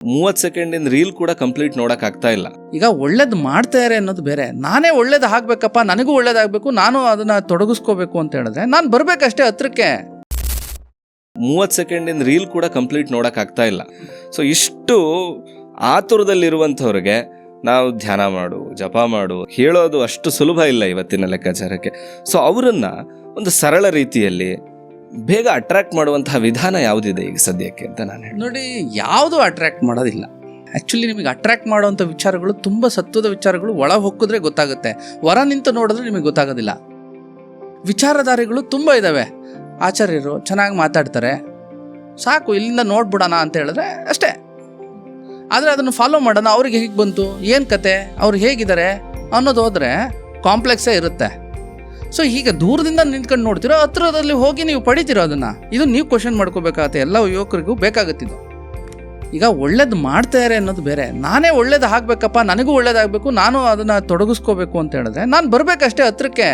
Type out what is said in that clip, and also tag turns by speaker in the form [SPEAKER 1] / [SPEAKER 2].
[SPEAKER 1] 30 ಸೆಕೆಂಡಿನ reel ಕೂಡ complete ನೋಡಕ್ ಆಗ್ತಾ ಇಲ್ಲ.
[SPEAKER 2] ಈಗ ಒಳ್ಳೇದು ಮಾಡ್ತಾರೆ ಅನ್ನೋದು ಬೇರೆ. ನಾನೇ ಒಳ್ಳೇದು ಆಗ್ಬೇಕಪ್ಪ, ನನಗೂ ಒಳ್ಳೇದಾಗಬೇಕು, ನಾನು ಅದನ್ನ ತೊಡಗಿಸ್ಕೋಬೇಕು ಅಂತ ಹೇಳಿದ್ರೆ ನಾನು ಬರ್ಬೇಕಷ್ಟೇ ಹತ್ರಕ್ಕೆ.
[SPEAKER 1] 30 ಸೆಕೆಂಡಿನ ರೀಲ್ ಕೂಡ ಕಂಪ್ಲೀಟ್ ನೋಡಕ್ ಆಗ್ತಾ ಇಲ್ಲ. ಸೊ ಇಷ್ಟು ಆತುರದಲ್ಲಿರುವಂಥವ್ರಿಗೆ ನಾವು ಧ್ಯಾನ ಮಾಡು, ಜಪ ಮಾಡು ಹೇಳೋದು ಅಷ್ಟು ಸುಲಭ ಇಲ್ಲ ಇವತ್ತಿನ ಲೆಕ್ಕಾಚಾರಕ್ಕೆ. ಸೊ ಅವರನ್ನ ಒಂದು ಸರಳ ರೀತಿಯಲ್ಲಿ ಬೇಗ ಅಟ್ರಾಕ್ಟ್ ಮಾಡುವಂತಹ ವಿಧಾನ ಯಾವುದಿದೆ ಈಗ ಸದ್ಯಕ್ಕೆ ಅಂತ ನಾನು ಹೇಳಿ.
[SPEAKER 2] ನೋಡಿ, ಯಾವುದು ಅಟ್ರಾಕ್ಟ್ ಮಾಡೋದಿಲ್ಲ. ಆ್ಯಕ್ಚುಲಿ ನಿಮಗೆ ಅಟ್ರಾಕ್ಟ್ ಮಾಡುವಂಥ ವಿಚಾರಗಳು ತುಂಬ ಸತ್ವದ ವಿಚಾರಗಳು ಒಳ ಹೊಕ್ಕಿದ್ರೆ ಗೊತ್ತಾಗುತ್ತೆ. ಹೊರ ನಿಂತು ನೋಡಿದ್ರೆ ನಿಮಗೆ ಗೊತ್ತಾಗೋದಿಲ್ಲ. ವಿಚಾರಧಾರೆಗಳು ತುಂಬ ಇದ್ದಾವೆ. ಆಚಾರ್ಯರು ಚೆನ್ನಾಗಿ ಮಾತಾಡ್ತಾರೆ, ಸಾಕು ಇಲ್ಲಿಂದ ನೋಡ್ಬಿಡೋಣ ಅಂತ ಹೇಳಿದ್ರೆ ಅಷ್ಟೇ. ಆದರೆ ಅದನ್ನು ಫಾಲೋ ಮಾಡೋಣ, ಅವ್ರಿಗೆ ಹೇಗೆ ಬಂತು, ಏನು ಕತೆ, ಅವ್ರು ಹೇಗಿದ್ದಾರೆ ಅನ್ನೋದು ಹೋದರೆ ಕಾಂಪ್ಲೆಕ್ಸೇ ಇರುತ್ತೆ. ಸೊ ಹೀಗೆ ದೂರದಿಂದ ನಿಂತ್ಕೊಂಡು ನೋಡ್ತಿರೋ, ಹತ್ರದಲ್ಲಿ ಹೋಗಿ ನೀವು ಪಡಿತೀರೋ ಅದನ್ನು. ಇದು ನೀವು ಕ್ವಶನ್ ಮಾಡ್ಕೋಬೇಕಾಗತ್ತೆ. ಎಲ್ಲ ಯುವಕರಿಗೂ ಬೇಕಾಗುತ್ತಿದ್ದು. ಈಗ ಒಳ್ಳೇದು ಮಾಡ್ತಾರೆ ಅನ್ನೋದು ಬೇರೆ. ನಾನೇ ಒಳ್ಳೇದು ಆಗಬೇಕಪ್ಪ, ನನಗೂ ಒಳ್ಳೇದಾಗಬೇಕು, ನಾನು ಅದನ್ನು ತೊಡಗಿಸ್ಕೋಬೇಕು ಅಂತ ಹೇಳಿದ್ರೆ ನಾನು ಬರಬೇಕಷ್ಟೇ ಹತ್ರಕ್ಕೆ.